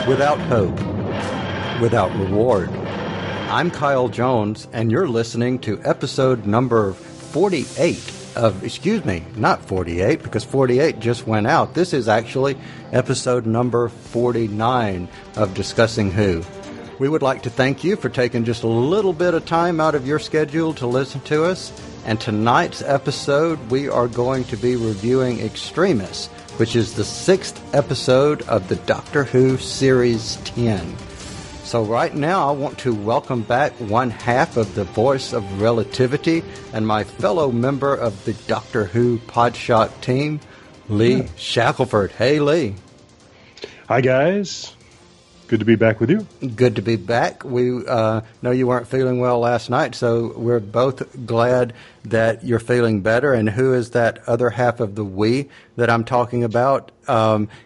without hope, without reward. I'm Kyle Jones, and you're listening to episode number 48 of, not 48, because 48 just went out. This is actually episode number 49 of Discussing Who. We would like to thank you for taking just a little bit of time out of your schedule to listen to us. And tonight's episode, we are going to be reviewing Extremis, which is the 6th episode of the Doctor Who Series 10. So right now, I want to welcome back one half of the Voice of Relativity and my fellow member of the Doctor Who Podshot team, Lee Shackleford. Hey, Lee. Hi, guys. Good to be back with you. Good to be back. We know you weren't feeling well last night, so we're both glad that you're feeling better. And who is that other half of the we that I'm talking about?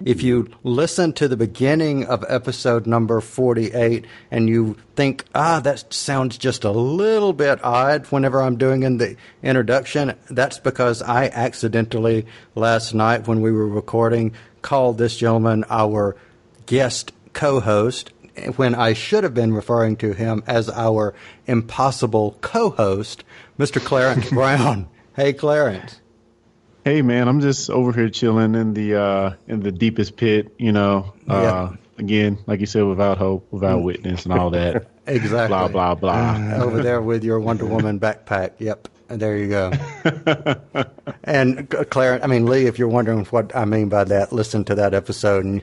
If you listen to the beginning of episode number 48 and you think, that sounds just a little bit odd whenever I'm doing in the introduction, that's because I accidentally last night when we were recording called this gentleman our guest co-host when I should have been referring to him as our impossible co-host, Mr. Clarence Brown. Hey, Clarence. Hey, man, I'm just over here chilling in the deepest pit, again, like you said, without hope, without witness and all that. Exactly. Blah, blah, blah. Over there with your Wonder Woman backpack. Yep. And there you go. And Lee, if you're wondering what I mean by that, listen to that episode, and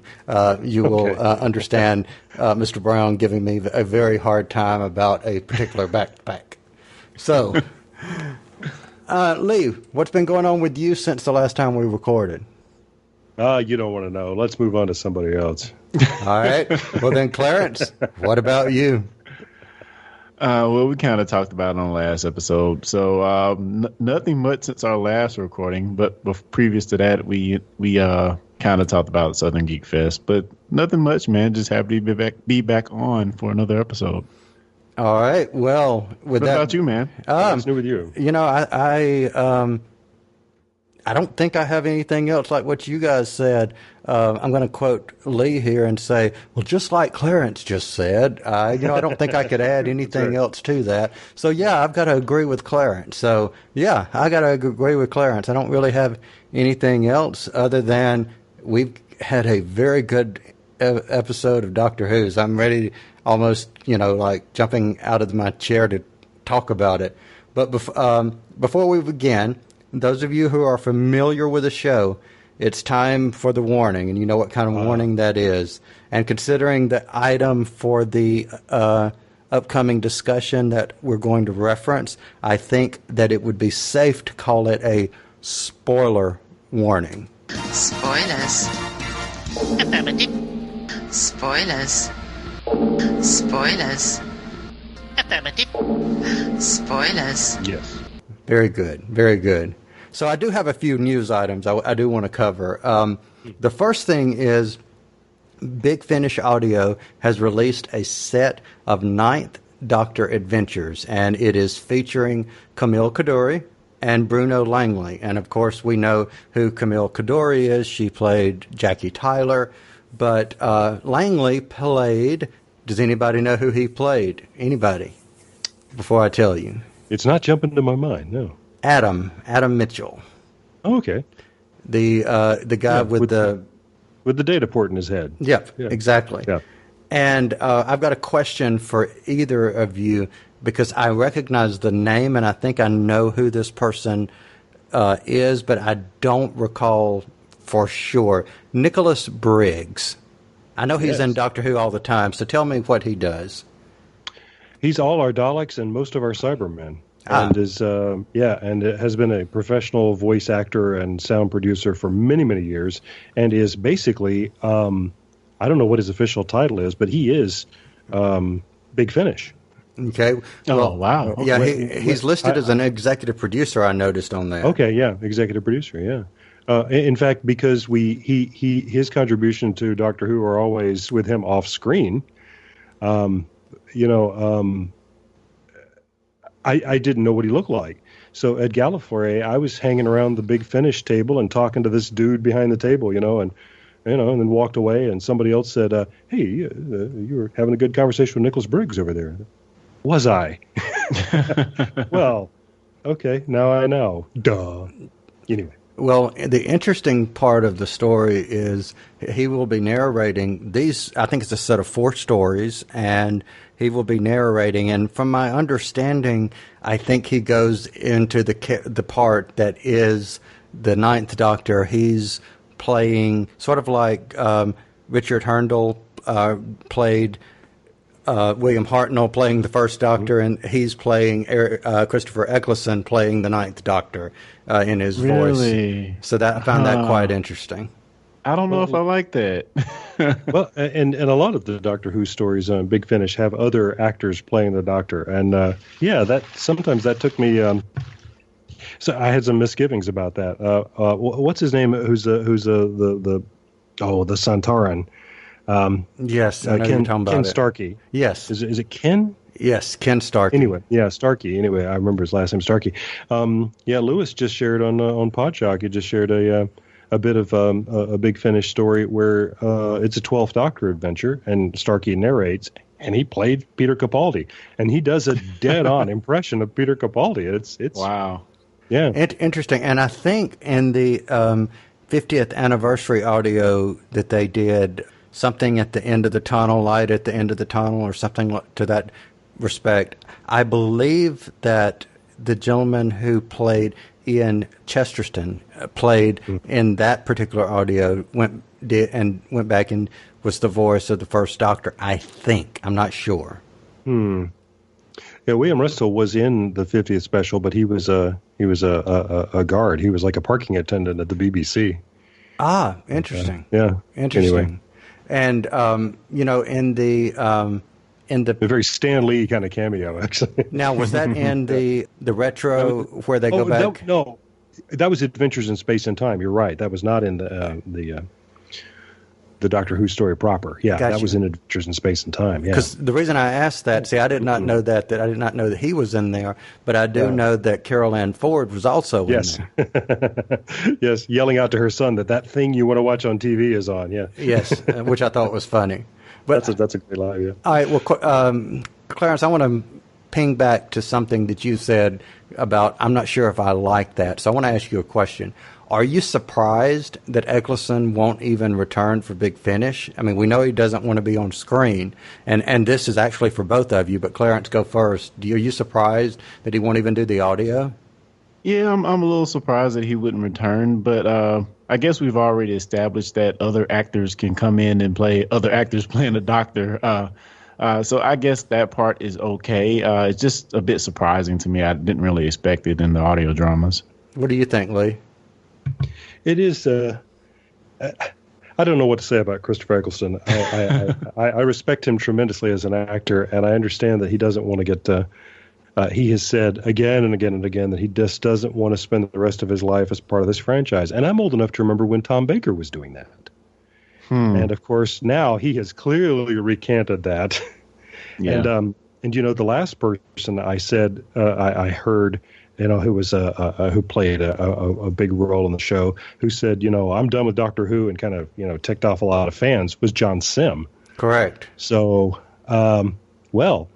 you will understand Mr. Brown giving me a very hard time about a particular backpack. So, Lee, what's been going on with you since the last time we recorded? You don't want to know. Let's move on to somebody else. All right. Well, then, Clarence, what about you? Well, we kind of talked about it on the last episode. So nothing much since our last recording, but previous to that, we kind of talked about Southern Geek Fest. But nothing much, man. Just happy to be back on for another episode. All right. Well, what about you, man? What's new with you? I don't think I have anything else like what you guys said. I'm going to quote Lee here and say, well, just like Clarence just said, I don't think I could add anything else to that. So, yeah, I've got to agree with Clarence. So, yeah, I got to agree with Clarence. I don't really have anything else other than we've had a very good episode of Doctor Who's. I'm ready, almost, like jumping out of my chair to talk about it. But before we begin, those of you who are familiar with the show, it's time for the warning, and you know what kind of warning that is. And considering the item for the upcoming discussion that we're going to reference, I think that it would be safe to call it a spoiler warning. Spoilers. Affirmative. Spoilers. Spoilers. Affirmative. Spoilers. Yes. Very good. Very good. So I do have a few news items I do want to cover. The first thing is Big Finish Audio has released a set of Ninth Doctor adventures, and it is featuring Camille Coduri and Bruno Langley. And, of course, we know who Camille Coduri is. She played Jackie Tyler. But Langley played... Does anybody know who he played? Anybody? Before I tell you. It's not jumping to my mind, no. Adam Mitchell. Oh, okay. The guy with the data port in his head. Yep, yeah. Exactly. Yeah. And I've got a question for either of you because I recognize the name and I think I know who this person is, but I don't recall for sure. Nicholas Briggs. I know he's in Doctor Who all the time, so tell me what he does. He's all our Daleks and most of our Cybermen. And and has been a professional voice actor and sound producer for many, many years, and is basically, I don't know what his official title is, but he is Big Finish. Okay. Well, wow. Yeah, he's listed as an executive producer, I noticed on that. Okay, yeah, executive producer, yeah. In fact, because his contribution to Doctor Who are always with him off screen, I didn't know what he looked like. So at Gallifrey, I was hanging around the Big Finish table and talking to this dude behind the table, and and then walked away. And somebody else said, "Hey, you were having a good conversation with Nicholas Briggs over there." Was I? Well, okay, now I know. Duh. Anyway. Well, the interesting part of the story is he will be narrating these. I think it's a set of 4 stories, and he will be narrating. And from my understanding, I think he goes into the part that is the Ninth Doctor. He's playing sort of like Richard Herndl played William Hartnell playing the First Doctor, and he's playing Christopher Eccleston playing the Ninth Doctor in his voice. So I found that quite interesting. I don't know if I like that. Well, and a lot of the Doctor Who stories on Big Finish have other actors playing the Doctor, and that sometimes that took me. So I had some misgivings about that. What's his name? Who's the Santaran? Yes, I know Ken, you're talking about Ken it. Starkey. Yes. Is it Ken? Yes, Ken Starkey. Anyway, yeah, Starkey. Anyway, I remember his last name, Starkey. Lewis just shared on Podshock. He just shared a bit of a Big Finish story where it's a 12th Doctor adventure, and Starkey narrates, and he played Peter Capaldi, and he does a dead-on impression of Peter Capaldi. It's wow. Yeah. Interesting. And I think in the 50th anniversary audio that they did, something at the end of the tunnel, light at the end of the tunnel, or something to that respect, I believe that the gentleman who played Ian Chesterton played in that particular audio, went back and was the voice of the First Doctor, I think. I'm not sure. Yeah, William Russell was in the 50th special, but he was a guard. He was like a parking attendant at the BBC. Ah, interesting. Yeah. Interesting. Anyway. And in the A very Stan Lee kind of cameo, actually. now, was that in the retro where they go back? No, that was Adventures in Space and Time. You're right. That was not in the Doctor Who story proper. Yeah, Gotcha. that was in Adventures in Space and Time. Yeah. Because the reason I asked that, see, I did not know that I did not know that he was in there, but I do know that Carol Ann Ford was also in there. Yes, yelling out to her son that thing you want to watch on TV is on. Yeah. Yes, which I thought was funny. But That's a great line. Yeah. all right, well, Clarence, I want to ping back to something that you said about, I'm not sure if I like that, so I want to ask you a question. Are you surprised that Eccleston won't even return for Big Finish? I mean, we know he doesn't want to be on screen, and this is actually for both of you, but Clarence, go first. Are you surprised that he won't even do the audio? Yeah, I'm a little surprised that he wouldn't return, but I guess we've already established that other actors can come in and play other actors playing the Doctor. So I guess that part is okay. It's just a bit surprising to me. I didn't really expect it in the audio dramas. What do you think, Lee? It is. I don't know what to say about Christopher Eccleston. I respect him tremendously as an actor, and I understand that he doesn't want to get. He has said again and again and again that he just doesn't want to spend the rest of his life as part of this franchise. And I'm old enough to remember when Tom Baker was doing that. And of course, now he has clearly recanted that. Yeah. And the last person I said I heard, who was who played a big role in the show, who said, I'm done with Doctor Who, and kind of ticked off a lot of fans, was John Sim. Correct. So, well,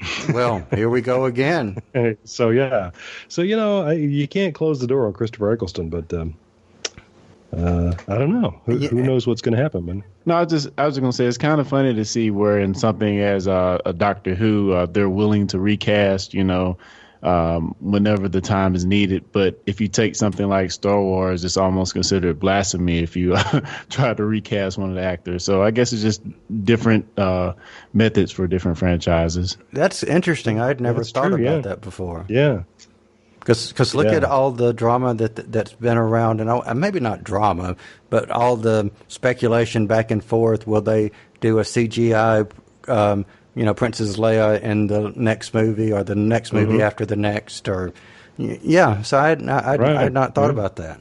here we go again. So yeah, you can't close the door on Christopher Eccleston, but I don't know. Who knows what's going to happen, man? No, I was just going to say it's kind of funny to see where in something as a Doctor Who, they're willing to recast, whenever the time is needed. But if you take something like Star Wars, it's almost considered blasphemy if you try to recast one of the actors. So I guess it's just different methods for different franchises. That's interesting. I'd never thought about that before. Yeah. Because look at all the drama that's been around, and maybe not drama, but all the speculation back and forth. Will they do a CGI, Princess Leia in the next movie, or the next movie after the next, or So I had not thought about that.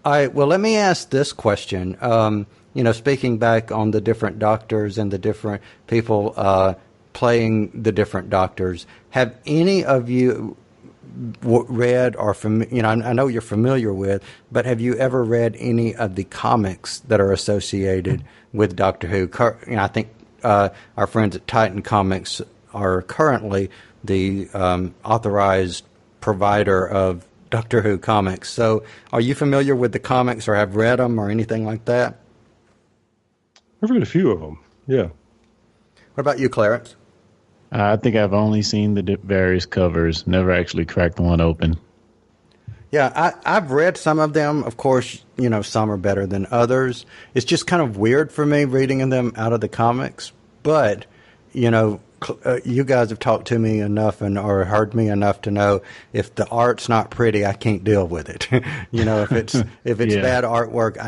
All right. Well, let me ask this question. Speaking back on the different doctors and the different people playing the different doctors, have any of you read or I know you're familiar with, but have you ever read any of the comics that are associated with Doctor Who? I think our friends at Titan Comics are currently the authorized provider of Doctor Who comics. So are you familiar with the comics or have read them or anything like that? I've read a few of them, yeah. What about you, Clarence? I think I've only seen the various covers, never actually cracked one open. Yeah, I've read some of them. Of course, some are better than others. It's just kind of weird for me reading them out of the comics. But, you guys have talked to me enough or heard me enough to know if the art's not pretty, I can't deal with it. If it's bad artwork,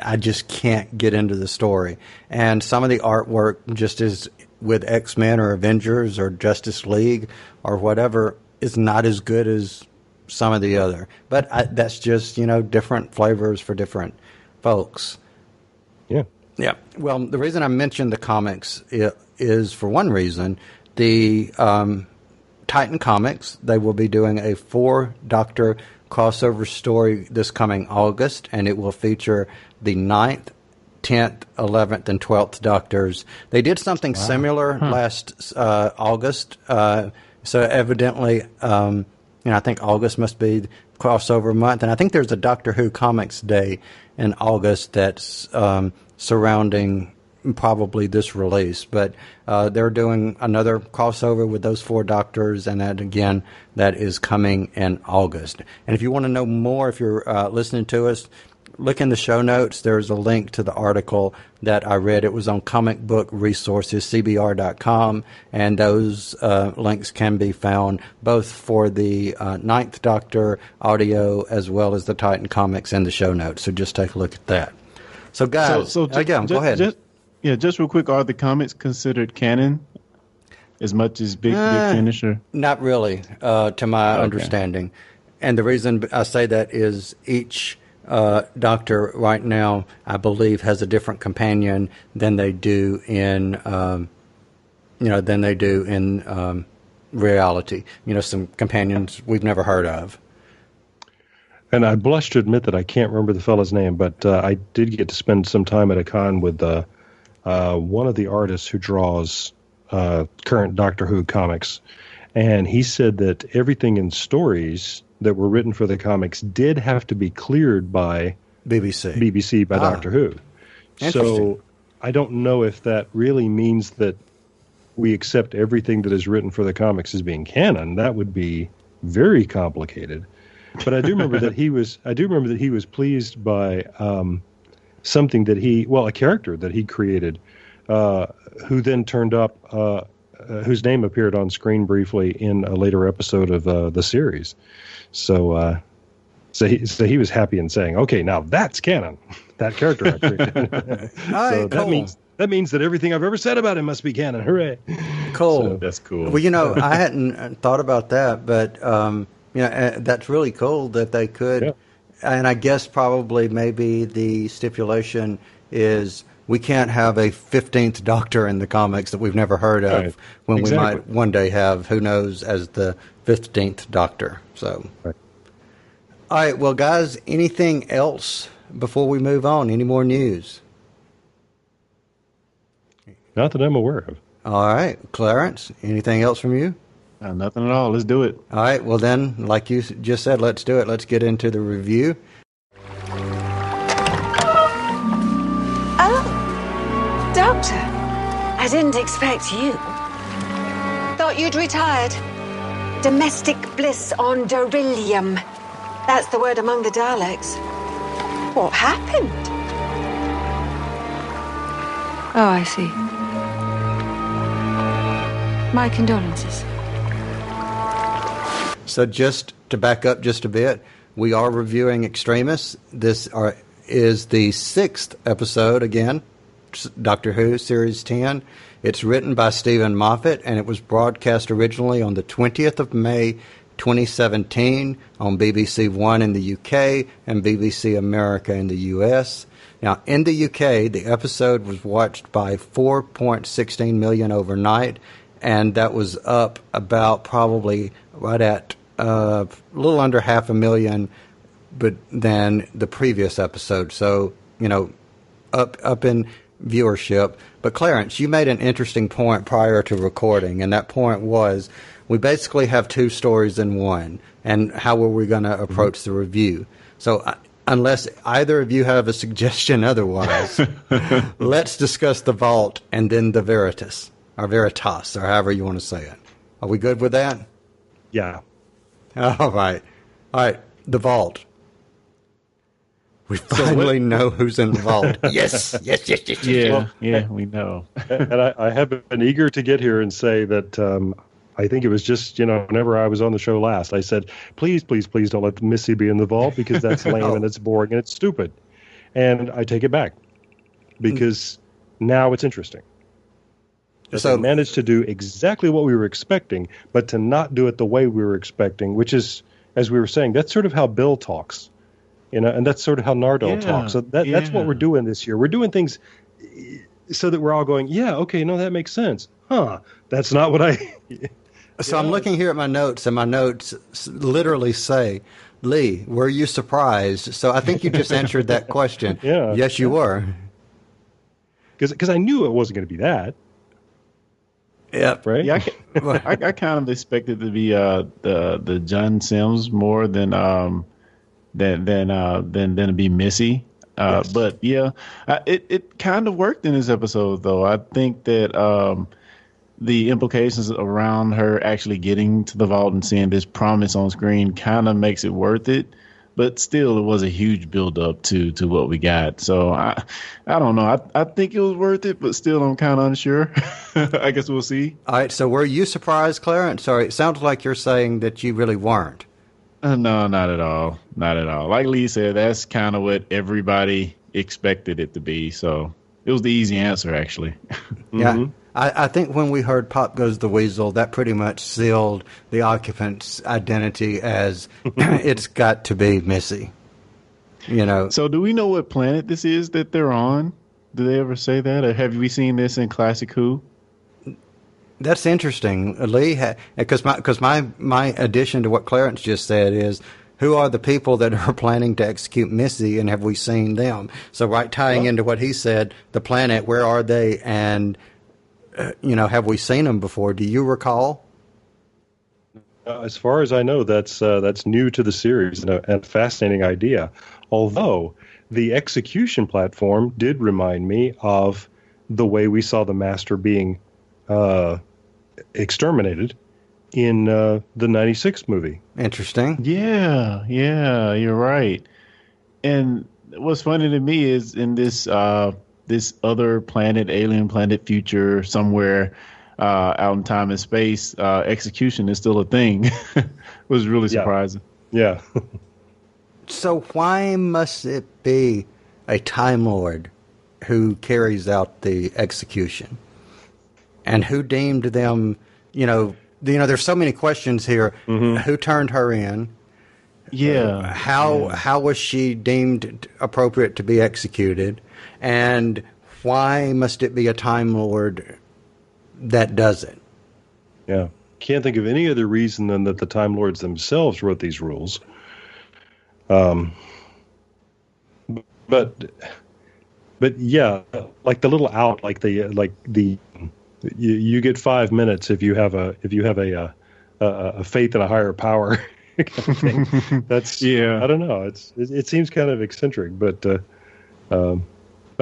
I just can't get into the story. And some of the artwork, just as with X-Men or Avengers or Justice League or whatever, is not as good as some of the other. But that's just different flavors for different folks. Yeah. Yeah. Well, the reason I mentioned the comics is for one reason. The Titan Comics, they will be doing a 4-Doctor crossover story this coming August, and it will feature the 9th, 10th, 11th, and 12th Doctors. They did something similar last August. So evidently, I think August must be crossover month. And I think there's a Doctor Who Comics Day in August that's surrounding probably this release. But they're doing another crossover with those 4 Doctors, and that is coming in August. And if you want to know more, if you're listening to us, look in the show notes. There's a link to the article that I read. It was on Comic Book Resources, CBR.com, and those links can be found both for the 9th Doctor audio as well as the Titan Comics in the show notes. So just take a look at that. So, guys, go ahead. Just real quick, are the comics considered canon as much as Big Finish? Not really, to my understanding. And the reason I say that is each Doctor right now, I believe, has a different companion than they do in, reality. Some companions we've never heard of. And I blush to admit that I can't remember the fellow's name, but I did get to spend some time at a con with one of the artists who draws current Doctor Who comics. And he said that everything in stories that were written for the comics did have to be cleared by BBC by Doctor Who. So I don't know if that really means that we accept everything that is written for the comics as being canon. That would be very complicated. But I do remember that he was pleased by something that a character that he created, who then turned up, whose name appeared on screen briefly in a later episode of the series. So he was happy in saying, "Okay, now that's canon." That character I created. So that means that everything I've ever said about him must be canon. Hooray! Cool. So, that's cool. Well, I hadn't thought about that, but that's really cool that they could. Yeah. And I guess probably maybe the stipulation is we can't have a 15th Doctor in the comics that we've never heard of when we might one day have, who knows, as the 15th Doctor. So, all right, well, guys, anything else before we move on? Any more news? Not that I'm aware of. All right, Clarence, anything else from you? Nothing at all. Let's do it. All right. Well, then, like you just said, let's do it. Let's get into the review. Oh, Doctor. I didn't expect you. Thought you'd retired. Domestic bliss on Beryllium. That's the word among the Daleks. What happened? Oh, I see. My condolences. So just to back up just a bit, we are reviewing Extremis. This is the 6th episode, again, Doctor Who, Series 10. It's written by Stephen Moffat, and it was broadcast originally on the 20th of May, 2017, on BBC One in the UK and BBC America in the US. Now, in the UK, the episode was watched by 4.16 million overnight, and that was up about probably right at a little under 500,000, but than the previous episode. So, up in viewership. But Clarence, you made an interesting point prior to recording, and that point was we basically have two stories in one, and how were we going to approach the review? So unless either of you have a suggestion otherwise, let's discuss the Vault and then the Veritas, or however you want to say it. Are we good with that? Yeah. All right. The Vault. We finally know who's in the vault. Yes. Yeah, we know. And I have been eager to get here and say that I think it was just, whenever I was on the show last, I said, please don't let Missy be in the vault because that's lame and it's boring and it's stupid. And I take it back because now it's interesting. So they managed to do exactly what we were expecting, but to not do it the way we were expecting, which is, as we were saying, that's sort of how Bill talks. And that's sort of how Nardole talks. So that's what we're doing this year. We're doing things so that we're all going, yeah, okay, no, that makes sense. That's not what I... So I'm looking here at my notes, and my notes literally say, Lee, were you surprised? So I think you just answered that question. Yeah. Yes, you were. Because I knew it wasn't going to be that. Yep. Right? Yeah, I kind of expected it to be the John Sims more than to be Missy. Yes. But yeah, it kind of worked in this episode, though. I think that the implications around her actually getting to the vault and seeing this promise on screen kind of makes it worth it. But still, it was a huge build up to what we got. So I don't know. I think it was worth it, but still, I'm kind of unsure. I guess we'll see. All right. So were you surprised, Clarence? Sorry, it sounds like you're saying that you really weren't. No, not at all. Not at all. Like Lee said, that's kind of what everybody expected it to be. So it was the easy answer, actually. Yeah. Mm-hmm. I think when we heard Pop Goes the Weasel, that pretty much sealed the occupant's identity as it's got to be Missy. So do we know what planet this is that they're on? Do they ever say that? Or have we seen this in Classic Who? That's interesting, Lee, because my addition to what Clarence just said is, who are the people that are planning to execute Missy, and have we seen them? So tying into what he said, the planet, where are they, and have we seen them before? Do you recall? As far as I know, that's new to the series and a fascinating idea. Although the execution platform did remind me of the way we saw the Master being exterminated in the '96 movie. Interesting. Yeah, you're right. And what's funny to me is in this this other planet, alien planet, future somewhere out in time and space, execution is still a thing. It was really surprising. Yeah. So why must it be a Time Lord who carries out the execution? And who deemed them, there's so many questions here. Mm-hmm. Who turned her in? Yeah. How was she deemed appropriate to be executed? And why must it be a Time Lord that does it? Yeah. Can't think of any other reason than that the Time Lords themselves wrote these rules. But yeah, like the little out, you get 5 minutes if you have a faith in a higher power. Kind of thing. That's I don't know. It seems kind of eccentric, but I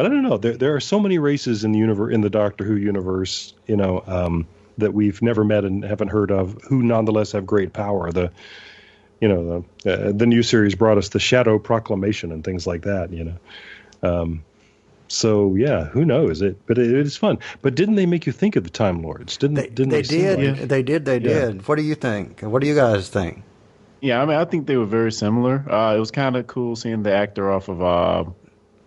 don't know. There are so many races in the Doctor Who universe, that we've never met and haven't heard of, who nonetheless have great power. The new series brought us the Shadow Proclamation and things like that. So yeah, who knows it? But it is fun. But didn't they make you think of the Time Lords? Didn't they? They did. They did. What do you think? What do you guys think? Yeah, I mean, I think they were very similar. It was kind of cool seeing the actor off of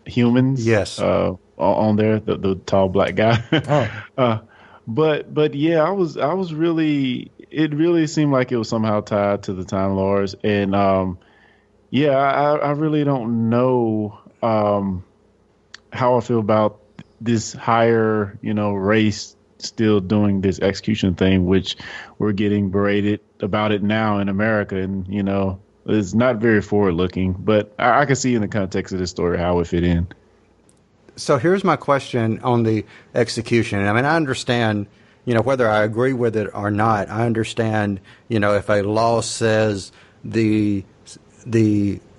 Humans. Yes. On there, the tall black guy. But yeah, I was really. It really seemed like it was somehow tied to the Time Lords, and I really don't know how I feel about this higher, race still doing this execution thing, which we're getting berated about it now in America, and it's not very forward looking. But I can see in the context of this story how it fit in. So here's my question on the execution. I mean, I understand, whether I agree with it or not. I understand, if a law says you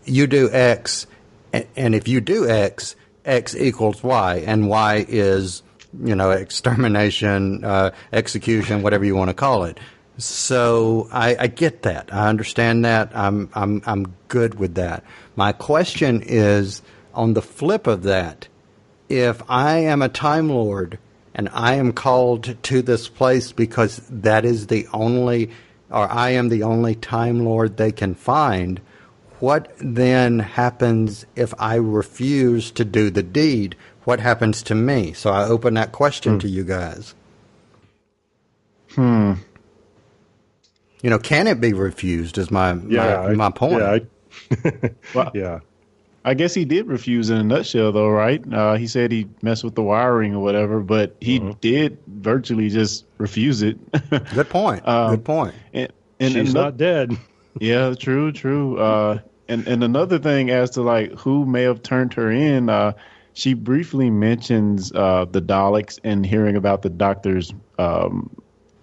do X, and if you do X, X equals Y, and Y is, extermination, execution, whatever you want to call it. So I get that. I understand that. I'm good with that. My question is, on the flip of that, if I am a Time Lord and I am called to this place because that is the only, or I am the only Time Lord they can find, what then happens if I refuse to do the deed? What happens to me? So I open that question to you guys. Can it be refused is my point. Yeah, I guess he did refuse in a nutshell, though, right? He said he messed with the wiring or whatever, but he did virtually just refuse it. Good point. Good point. And she's not dead. Yeah, true. And another thing as to who may have turned her in, she briefly mentions the Daleks and hearing about the Doctor's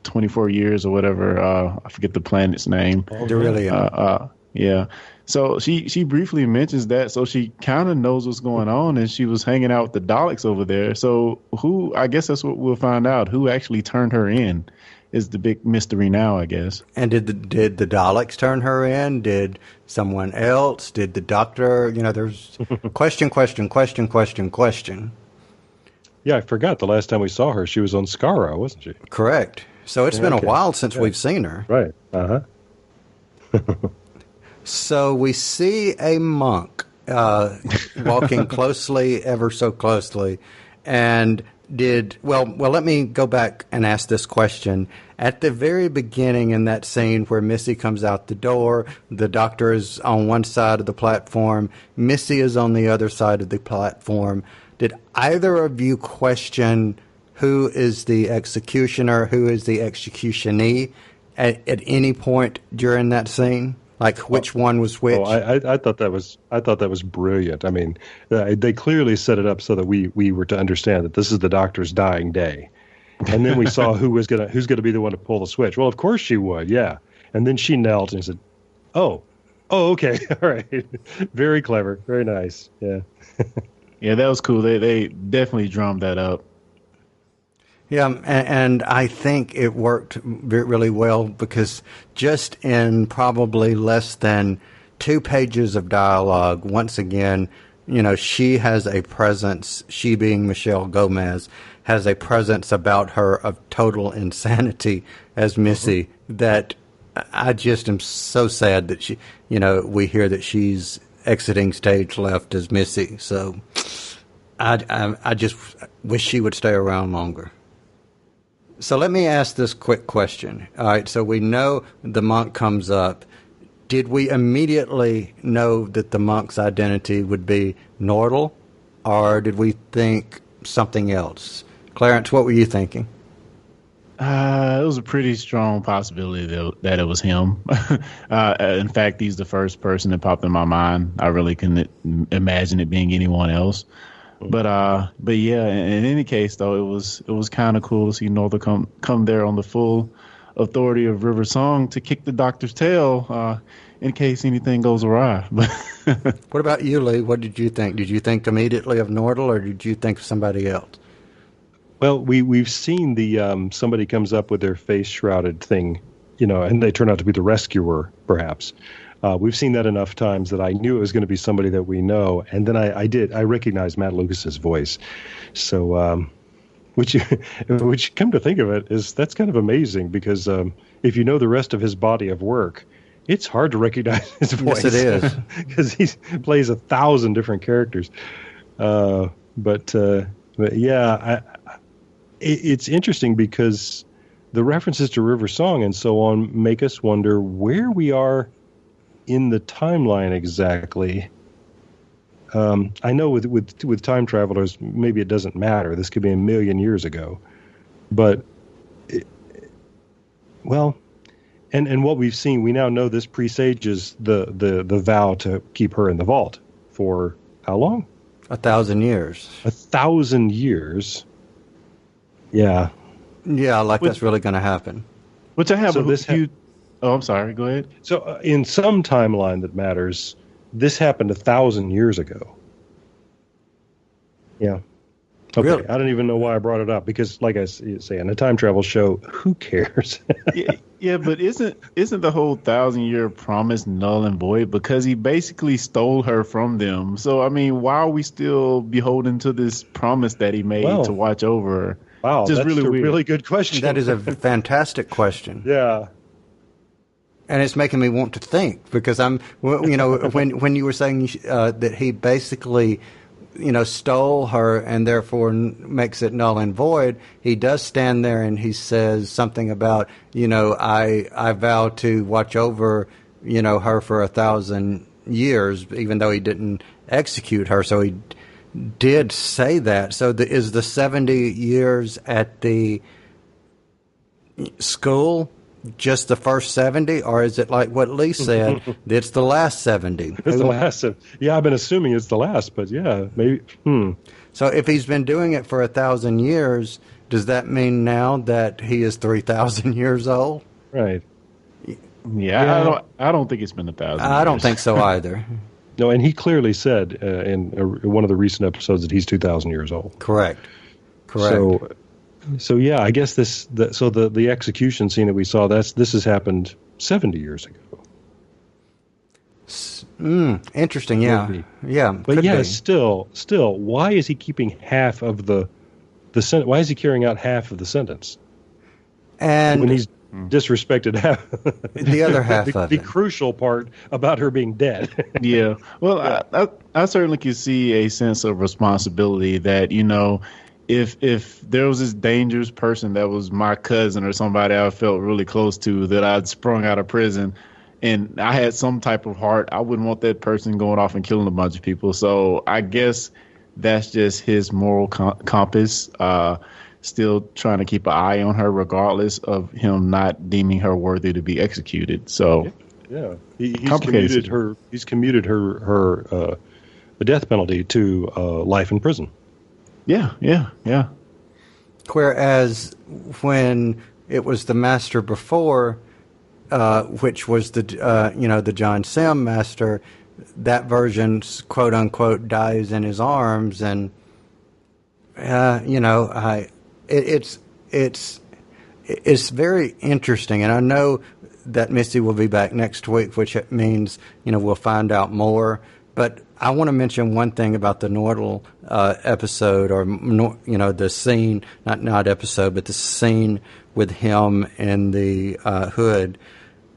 24 years or whatever. I forget the planet's name. Derillium. Yeah. So she briefly mentions that, so she kind of knows what's going on, and she was hanging out with the Daleks over there. So I guess that's what we'll find out. Who actually turned her in is the big mystery now, I guess. And did the Daleks turn her in? Did someone else? Did the Doctor? There's question. Yeah, I forgot the last time we saw her. She was on Skara, wasn't she? Correct. So it's been a while since we've seen her. Right. So we see a monk walking closely, ever so closely, and let me go back and ask this question. At the very beginning in that scene where Missy comes out the door, the Doctor is on one side of the platform, Missy is on the other side of the platform. Did either of you question who is the executioner, who is the executionee at any point during that scene? Which one was which? I thought that was brilliant. I mean, they clearly set it up so that we were to understand that this is the Doctor's dying day, and then we saw who's gonna be the one to pull the switch. Well, of course she would, yeah. And then she knelt and said, "Oh, okay, all right, very clever, very nice, yeah." Yeah, that was cool. They definitely drummed that up. Yeah, and I think it worked really well because just in probably less than 2 pages of dialogue, once again, she has a presence, she being Michelle Gomez, has a presence about her of total insanity as Missy that I just am so sad that she, we hear that she's exiting stage left as Missy. So I just wish she would stay around longer. So let me ask this quick question. All right, so we know the monk comes up. Did we immediately know that the monk's identity would be Nordal, or did we think something else? Clarence, what were you thinking? It was a pretty strong possibility that it was him. In fact, he's the first person that popped in my mind. I really couldn't imagine it being anyone else. But yeah, in any case, though, it was kind of cool to see Nordal come there on the full authority of River Song to kick the Doctor's tail in case anything goes awry. What about you, Lee? What did you think? Did you think immediately of Nordal, or did you think of somebody else? Well, we've seen the somebody comes up with their face shrouded thing, and they turn out to be the rescuer, perhaps. We've seen that enough times that I knew it was going to be somebody that we know, and then I recognized Matt Lucas's voice. So, which come to think of it, that's kind of amazing because if you know the rest of his body of work, it's hard to recognize his voice. Yes, it is, because he plays 1,000 different characters. But yeah, it's interesting because the references to River Song and so on make us wonder where we are in the timeline exactly. I know with time travelers, maybe it doesn't matter. This could be a million years ago. But, well, and what we've seen, we now know this presages the vow to keep her in the vault for how long? 1,000 years. 1,000 years. Yeah. Yeah, like that's really going to happen. Which I have So a this huge. Oh, I'm sorry. Go ahead. So in some timeline that matters, this happened 1,000 years ago. Yeah. Okay. Really? I don't even know why I brought it up because, like I say, in a time travel show, who cares? Yeah, but isn't the whole 1,000-year promise null and void because he basically stole her from them? So I mean, why are we still beholden to this promise that he made to watch over her? Wow, Just that's really a weird. really good question. That is a fantastic question. Yeah. And it's making me want to think because I'm, you know, when you were saying that he basically, you know, stole her and therefore makes it null and void, he does stand there and he says something about, you know, I vow to watch over, you know, her for 1,000 years, even though he didn't execute her. So he did say that. So is the 70 years at the school just the first 70, or is it like what Lee said, it's the last 70? It's the last. Yeah, I've been assuming it's the last, but yeah, maybe. So if he's been doing it for 1,000 years, does that mean now that he is 3,000 years old? Right. Yeah. I don't think it's been 1,000 I don't think so either. No, and he clearly said in one of the recent episodes that he's 2,000 years old. Correct. So yeah, I guess the execution scene that we saw, this has happened 70 years ago. Interesting. Yeah. Yeah. But yeah, still, why is he keeping half of the sentence? Why is he carrying out half of the sentence? And when he's disrespected half, the other half of the it. crucial part about her being dead. Yeah. Well, I certainly can see a sense of responsibility that, you know, if there was this dangerous person that was my cousin or somebody I felt really close to that I'd sprung out of prison and I had some type of heart, I wouldn't want that person going off and killing a bunch of people. So I guess that's just his moral compass, still trying to keep an eye on her regardless of him not deeming her worthy to be executed. So yeah, he's commuted her the death penalty to life in prison. Yeah. Whereas when it was the master before, which was the the John Sim master, that version, quote unquote, dies in his arms, and it's very interesting, and I know that Missy will be back next week, which means we'll find out more. But I want to mention one thing about the Nordal episode, or the scene, not episode, but the scene with him in the hood.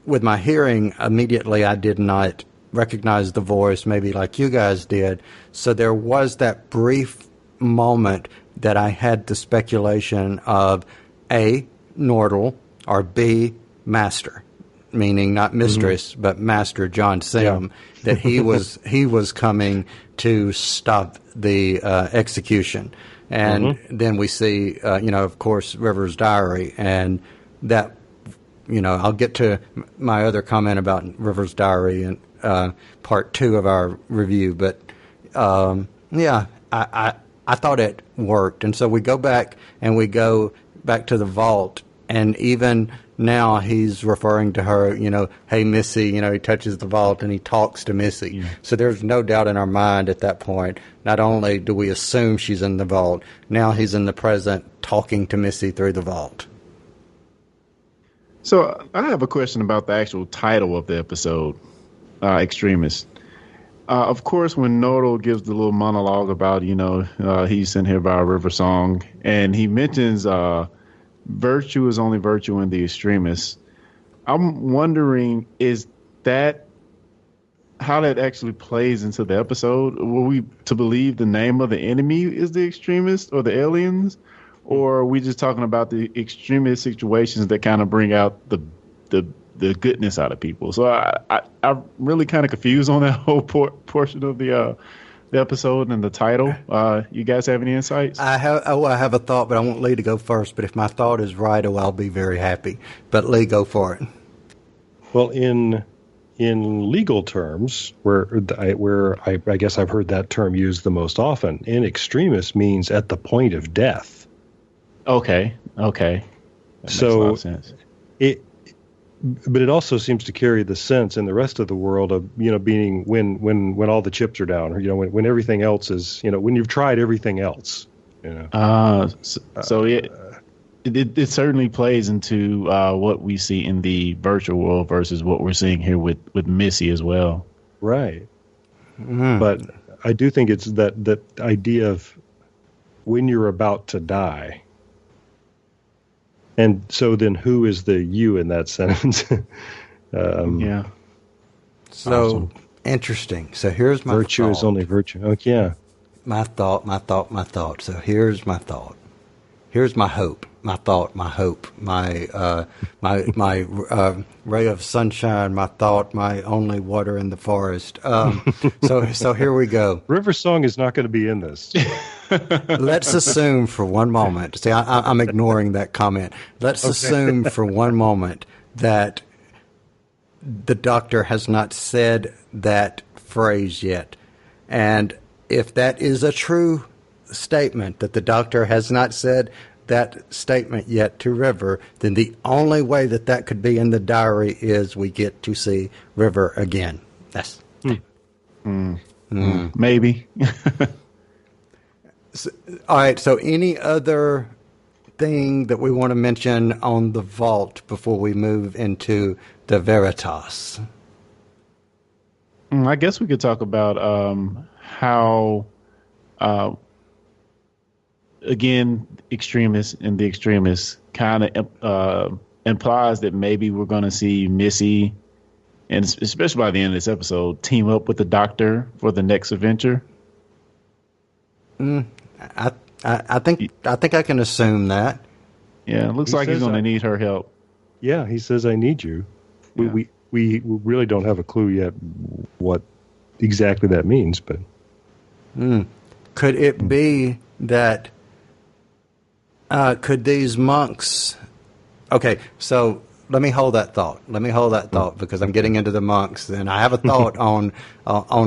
With my hearing, immediately I did not recognize the voice, maybe like you guys did. So there was that brief moment that I had the speculation of A, Nordal, or B, Master, meaning not mistress, but Master John Sim, that he was coming to stop the execution. And then we see, of course, River's Diary, and that, I'll get to my other comment about River's Diary in part 2 of our review, but I thought it worked. And so we go back to the vault, and even now he's referring to her, hey, Missy, he touches the vault and he talks to Missy. Yeah. So there's no doubt in our mind at that point, not only do we assume she's in the vault, now he's in the present talking to Missy through the vault. So I have a question about the actual title of the episode, Extremis. Of course, when Nordal gives the little monologue about, he's sent here by a river song, and he mentions virtue is only virtue in the extremis. I'm wondering, is that how that actually plays into the episode? Were we to believe the name of the enemy is the extremists or the aliens? Or are we just talking about the extremist situations that kind of bring out the goodness out of people? So I'm really kind of confused on that whole portion of the the episode and the title. You guys have any insights? I have a thought, but I want Lee to go first. But if my thought is right, I'll be very happy. But Lee, go for it. Well, in legal terms, where I guess I've heard that term used the most often, in extremis means at the point of death. Okay. That makes a lot of sense. But it also seems to carry the sense in the rest of the world of, being when all the chips are down, or, when everything else is, when you've tried everything else, So it certainly plays into what we see in the virtual world versus what we're seeing here with Missy as well. Right. But I do think it's that idea of when you're about to die. And so then who is the you in that sentence? Yeah. So awesome. Interesting. So here's my virtue thought. Is only virtue. Oh, yeah. My thought. So here's my thought. Here's my hope. My thought, my hope, my ray of sunshine, my thought, my only water in the forest. So here we go. River Song is not going to be in this. Let's assume for one moment. See, I'm ignoring that comment. Let's assume for one moment that the Doctor has not said that phrase yet, and if that is a true statement, that the Doctor has not said that statement yet to River, then the only way that could be in the diary is we get to see River again. That's maybe. So, all right. So, any other thing that we want to mention on the vault before we move into the Veritas? I guess we could talk about how. Again, Extremis and the Extremis kind of implies that maybe we're going to see Missy, and especially by the end of this episode, team up with the Doctor for the next adventure. I think I can assume that. Yeah, it looks like he's going to need her help. Yeah, he says, "I need you." Yeah. We really don't have a clue yet what exactly that means, but could it be that? Could these monks? Okay, so let me hold that thought. Because I'm getting into the monks, and I have a thought on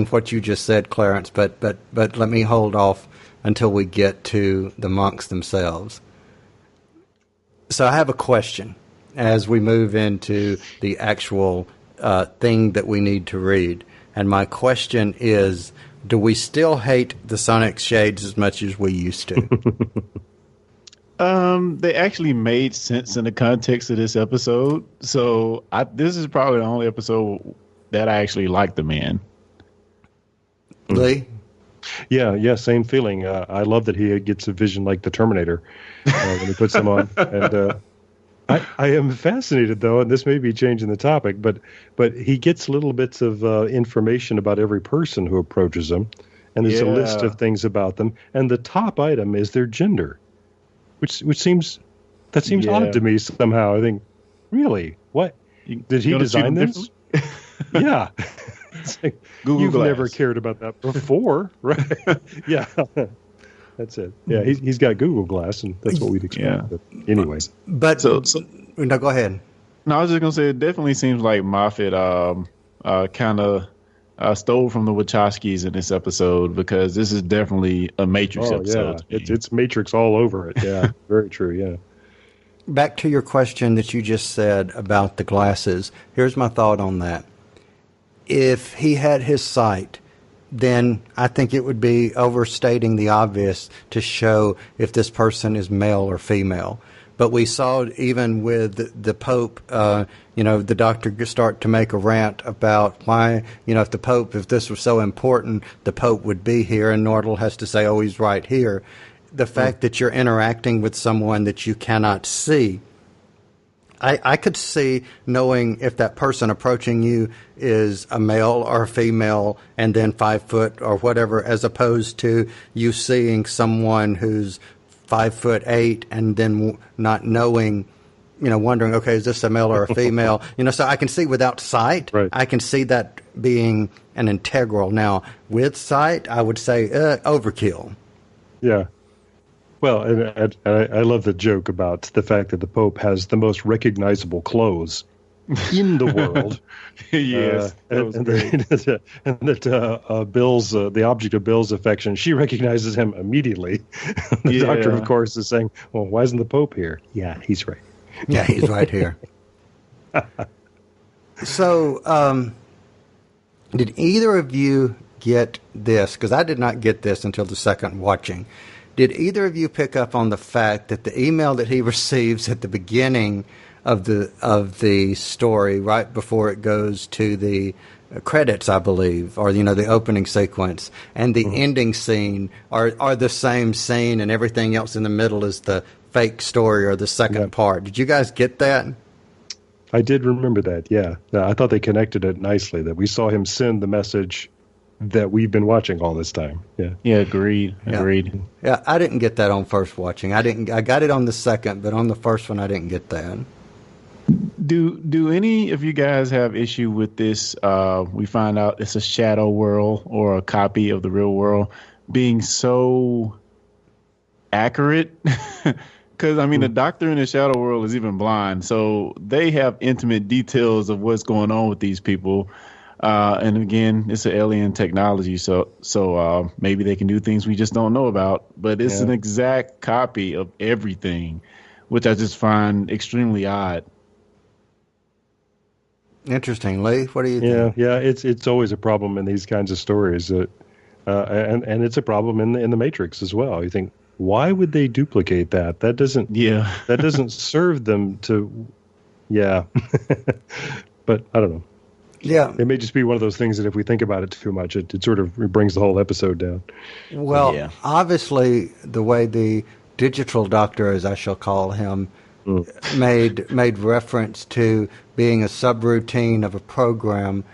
what you just said, Clarence. But let me hold off until we get to the monks themselves. So I have a question as we move into the actual thing that we need to read, and my question is: do we still hate the Sonic Shades as much as we used to? They actually made sense in the context of this episode. So this is probably the only episode that I actually liked them in. Lee? Yeah, same feeling. I love that he gets a vision like the Terminator when he puts them on. And I am fascinated, though, and this may be changing the topic, but he gets little bits of information about every person who approaches him, and there's a list of things about them, and the top item is their gender. Which seems odd to me somehow. I think, really, what did he design this? Yeah, like, you've Glass. never cared about that before, right? Yeah, that's it. Yeah, he's got Google Glass, and that's what we'd expect. Yeah. But anyway, but no, go ahead. No, I was just gonna say it definitely seems like Moffat kind of stole from the Wachowskis in this episode, because this is definitely a Matrix episode. Yeah, it's Matrix all over it. Yeah, very true. Yeah. Back to your question that you just said about the glasses. Here's my thought on that. If he had his sight, then I think it would be overstating the obvious to show if this person is male or female. But we saw even with the Pope, the Doctor start to make a rant about why, if this was so important, the Pope would be here, and Nordal has to say, oh, he's right here. The fact that you're interacting with someone that you cannot see, I could see knowing if that person approaching you is a male or a female and then 5 foot or whatever, as opposed to you seeing someone who's 5'8" and then not knowing wondering, okay, is this a male or a female? So I can see without sight, Right. I can see that being an integral. Now, with sight, I would say overkill. Yeah. Well, and I love the joke about the fact that the Pope has the most recognizable clothes in the world. Yes, that was great. And that Bill's the object of Bill's affection, she recognizes him immediately. The doctor, of course, is saying, "Well, why isn't the Pope here?" Yeah, he's right. Yeah, he's right here. So, did either of you get this? Because I did not get this until the second watching. Did either of you pick up on the fact that the email that he receives at the beginning of the story, right before it goes to the credits, I believe, or the opening sequence, and the ending scene are the same scene, and everything else in the middle is the fake story or the second part? Did you guys get that? I did remember that. Yeah, I thought they connected it nicely. That we saw him send the message that we've been watching all this time. Yeah. Agreed. Yeah, I didn't get that on first watching. I got it on the second, but on the first one I didn't get that. Do any of you guys have issue with this? We find out it's a shadow world or a copy of the real world being so accurate. Because, the doctor in the shadow world is even blind. So they have intimate details of what's going on with these people. And again, it's an alien technology, so maybe they can do things we just don't know about. But it's an exact copy of everything, which I just find extremely odd. Interesting, Lee. What do you think? Yeah. It's always a problem in these kinds of stories, and it's a problem in the Matrix as well. You think, why would they duplicate that? That doesn't that doesn't serve them to. Yeah, but I don't know. Yeah. It may just be one of those things that if we think about it too much, it sort of brings the whole episode down. Well, obviously, the way the digital doctor, as I shall call him, made reference to being a subroutine of a program.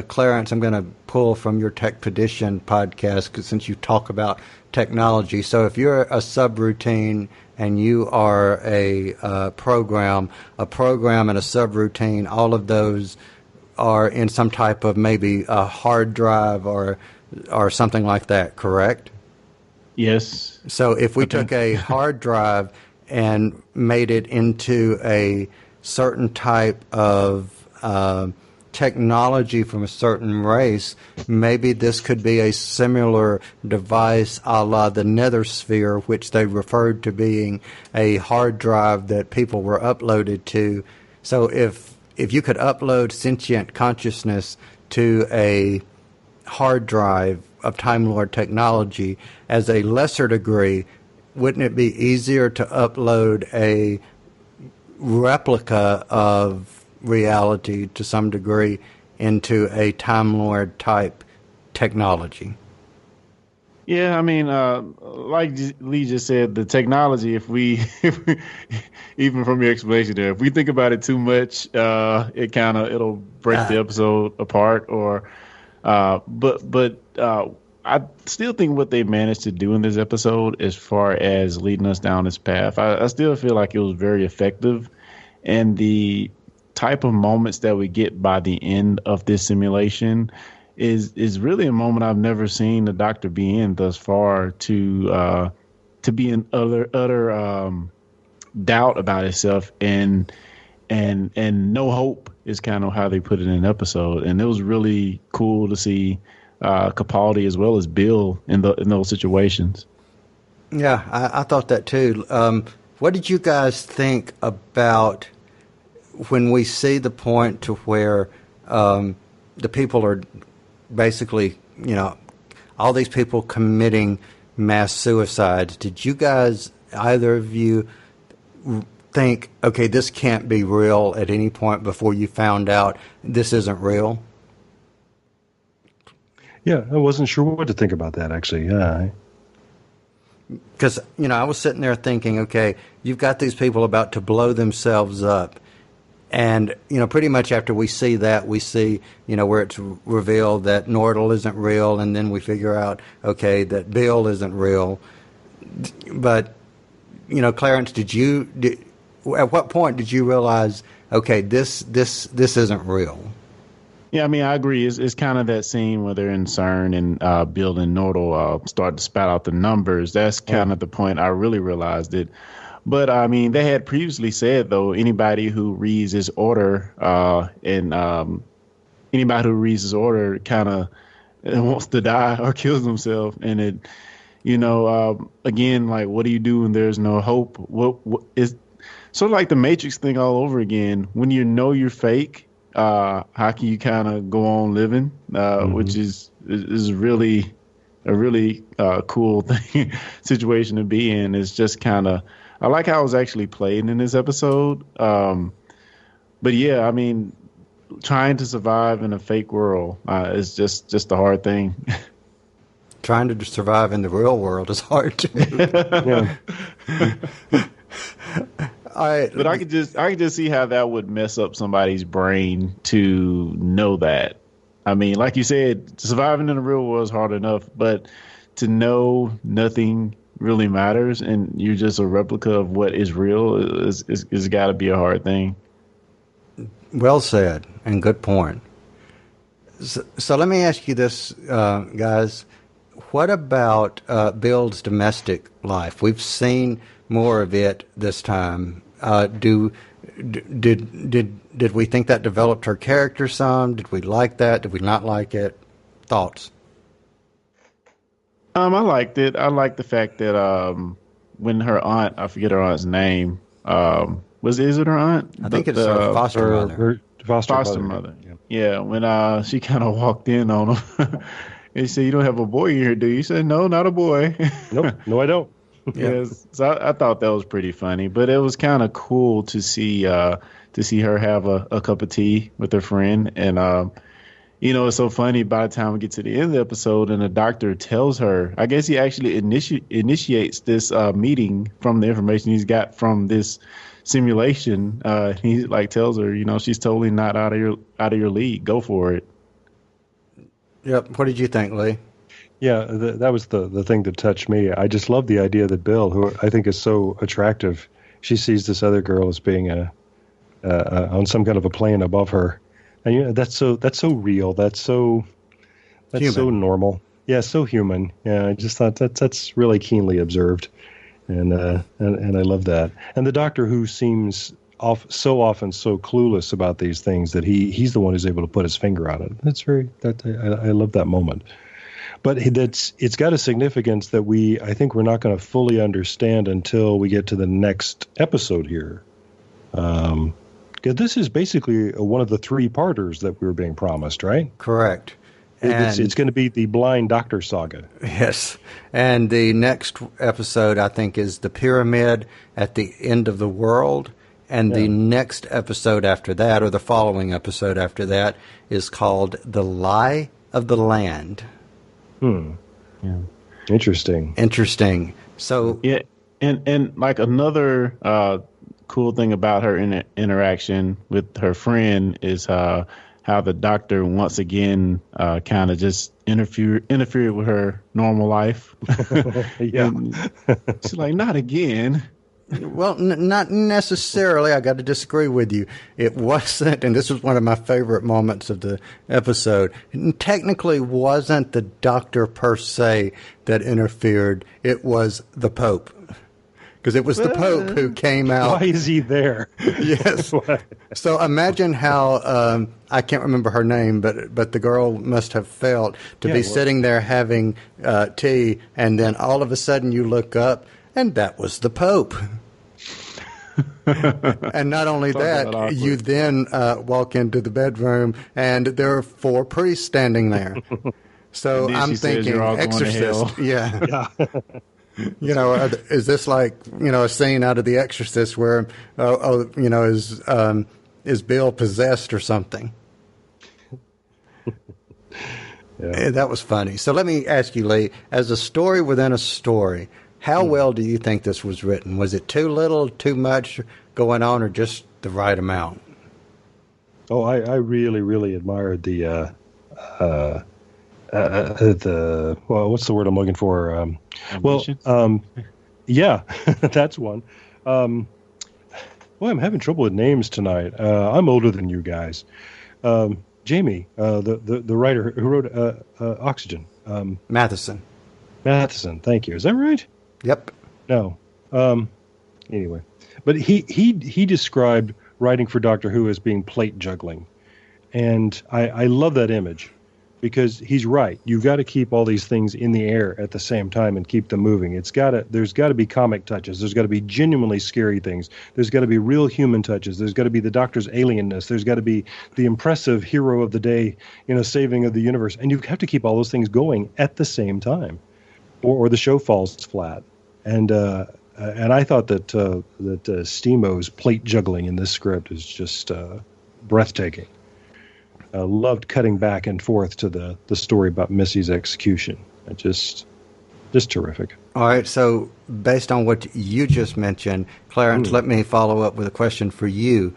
Clarence, I'm going to pull from your Tech Petition podcast, 'cause since you talk about technology. So if you're a subroutine and you are a program and a subroutine, all of those are in some type of maybe a hard drive or something like that, correct? Yes. So if we took a hard drive and made it into a certain type of technology from a certain race, maybe this could be a similar device a la the Nethersphere, which they referred to being a hard drive that people were uploaded to. So if you could upload sentient consciousness to a hard drive of Time Lord technology as a lesser degree, wouldn't it be easier to upload a replica of reality to some degree into a Time Lord type technology? Yeah, like Lee just said, the technology, if we even from your explanation there, if we think about it too much, it'll break the episode apart. But I still think what they managed to do in this episode, as far as leading us down this path, I still feel like it was very effective, and the type of moments that we get by the end of this simulation is really a moment I've never seen the Doctor be in thus far, to be in utter doubt about himself and no hope is kind of how they put it in an episode. And it was really cool to see Capaldi as well as Bill in those situations. Yeah, I thought that too. What did you guys think about when we see the point to where the people are basically, all these people committing mass suicides? Did you guys, either of you, think, okay, this can't be real at any point before you found out this isn't real? Yeah, I wasn't sure what to think about that, actually. Yeah. Because, I was sitting there thinking, okay, you've got these people about to blow themselves up. And, pretty much after we see that, we see, where it's revealed that Nordal isn't real, and then we figure out, okay, that Bill isn't real. But, Clarence, at what point did you realize, okay, this isn't real? Yeah, I mean, I agree. It's kind of that scene where they're in CERN and Bill and Nordal start to spat out the numbers. That's kind of the point I really realized it. But I mean, they had previously said, though, anybody who reads his order anybody who reads his order kind of wants to die or kills himself. And it, again, like, what do you do when there's no hope? What is sort of like the Matrix thing all over again. When you know you're fake, how can you kind of go on living? Which is really a really cool thing situation to be in. It's just kind of, I like how it was actually played in this episode. But yeah, I mean, trying to survive in a fake world is just a hard thing. Trying to survive in the real world is hard too. But I could just see how that would mess up somebody's brain to know that. I mean, like you said, surviving in the real world is hard enough, but to know nothing really matters and you're just a replica of what is real is got to be a hard thing. Well said, and good point. So let me ask you this, guys. What about Bill's domestic life? We've seen more of it this time. Did we think that developed her character some? Did we like that? Did we not like it? Thoughts? I liked it. I liked the fact that when her aunt, I forget her aunt's name, is it her aunt? I think it's her foster mother. Her foster mother. Yeah, when she kind of walked in on him. And she said, "You don't have a boy here, do you?" He said, "No, not a boy." Nope, no, I don't. Yes, so I thought that was pretty funny, but it was kind of cool to see her have a cup of tea with her friend, and it's so funny. By the time we get to the end of the episode, and the doctor tells her, I guess he actually initiates this meeting from the information he's got from this simulation. He tells her, she's totally not out of your league. Go for it. Yep. What did you think, Lee? Yeah, that was the thing that touched me. I just love the idea that Bill, who I think is so attractive, she sees this other girl as being on some kind of a plane above her, and that's so real. That's so normal. Yeah, so human. Yeah, I just thought that's really keenly observed, and I love that. And the doctor, who seems so often so clueless about these things, that he's the one who's able to put his finger on it. I love that moment. But it's got a significance that I think we're not going to fully understand until we get to the next episode here. Because this is basically one of the 3-parters that we were being promised, right? Correct. It's going to be the Blind Doctor saga. Yes. And the next episode, I think, is the Pyramid at the End of the World. And the next episode after that, or the following episode after that, is called The Lie of the Land. Yeah. Interesting. So yeah, and like another cool thing about her interaction with her friend is how the doctor once again kind of just interfered with her normal life. Yeah, she's like, not again. Well, not necessarily. I got to disagree with you. It wasn't, and this was one of my favorite moments of the episode. It technically wasn't the doctor per se that interfered. It was the Pope. Because it was the Pope who came out. Why is he there? Yes. So imagine how, I can't remember her name, but the girl must have felt to be sitting there having tea, and then all of a sudden you look up, and that was the Pope. And not only that, you then walk into the bedroom, and there are 4 priests standing there. So I'm thinking, Exorcist. Yeah. Is this like, a scene out of The Exorcist where, is Bill possessed or something? Yeah. That was funny. So let me ask you, Lee, as a story within a story, how well do you think this was written? Was it too little, too much going on, or just the right amount? Oh, I really, really admired the what's the word I'm looking for? Yeah, that's one. Boy, I'm having trouble with names tonight. I'm older than you guys. Jamie, the writer who wrote Oxygen. Matheson. Matheson, thank you. Is that right? Yep. No. Anyway, but he described writing for Doctor Who as being plate juggling, and I love that image because he's right. You've got to keep all these things in the air at the same time and keep them moving. There's got to be comic touches. There's got to be genuinely scary things. There's got to be real human touches. There's got to be the Doctor's alienness. There's got to be the impressive hero of the day, saving of the universe. And you have to keep all those things going at the same time, or the show falls flat. And I thought that Steamo's plate juggling in this script is just breathtaking. Loved cutting back and forth to the story about Missy's execution. Just terrific. All right, so based on what you just mentioned, Clarence, let me follow up with a question for you.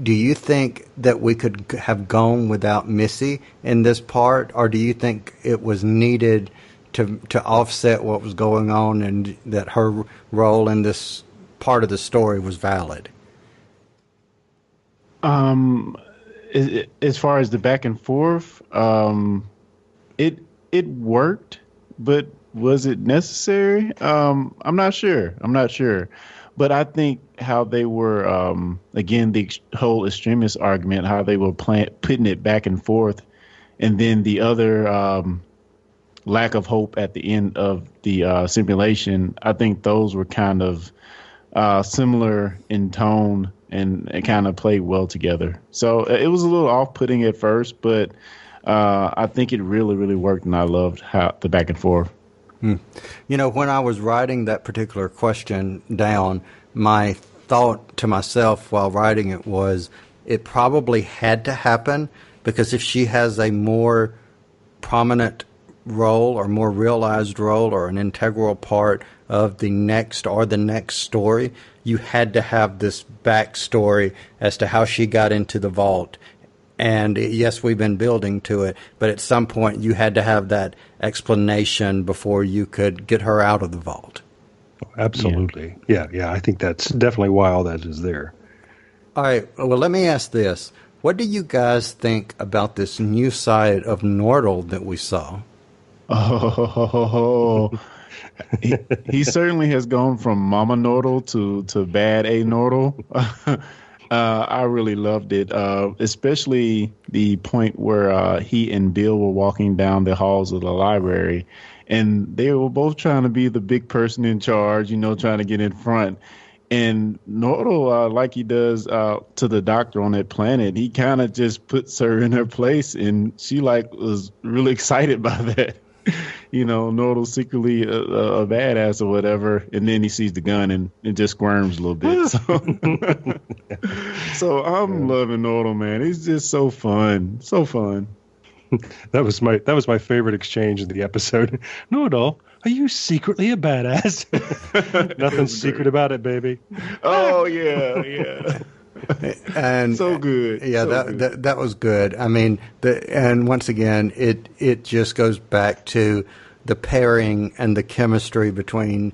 Do you think that we could have gone without Missy in this part, or do you think it was needed to offset what was going on and that her role in this part of the story was valid? As far as the back and forth, it worked, but was it necessary? I'm not sure. But I think how they were, again, the whole Extremis argument, how they were putting it back and forth, and then the other lack of hope at the end of the simulation, I think those were kind of similar in tone and it kind of played well together. So it was a little off-putting at first, but I think it really, really worked, and I loved how the back and forth. When I was writing that particular question down, my thought to myself while writing it was it probably had to happen, because if she has a more prominent role or more realized role or an integral part of the next story, you had to have this backstory as to how she got into the vault. And yes, we've been building to it, but at some point you had to have that explanation before you could get her out of the vault. Absolutely. Yeah. I think that's definitely why all that is there. All right. Well, let me ask this. What do you guys think about this new side of Nordal that we saw? Oh, he certainly has gone from Mama Nordal to Bad A Nordal. I really loved it, especially the point where he and Bill were walking down the halls of the library, and they were both trying to be the big person in charge, trying to get in front. And Nordal, like he does to the Doctor on that planet, he kind of just puts her in her place, and she was really excited by that. Nordal's secretly a badass or whatever, and then he sees the gun and it just squirms a little bit. So I'm loving Nordal, man. He's just so fun. That was my favorite exchange in the episode. Nordal, are you secretly a badass? Nothing's secret about it, baby. Oh yeah. And so good. Yeah, that was good. I mean, and once again, it just goes back to the pairing and the chemistry between,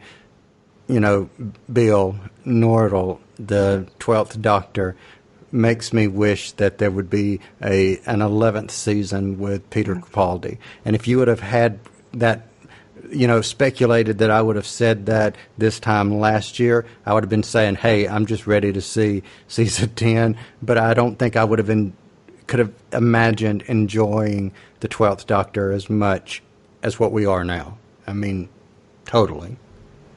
Bill Nordal, the 12th Doctor, makes me wish that there would be an 11th season with Peter Capaldi. And if you would have had that, speculated that I would have said that this time last year, I would have been saying, hey, I'm just ready to see season 10. But I don't think I would have could have imagined enjoying the 12th Doctor as much as what we are now. I mean, totally.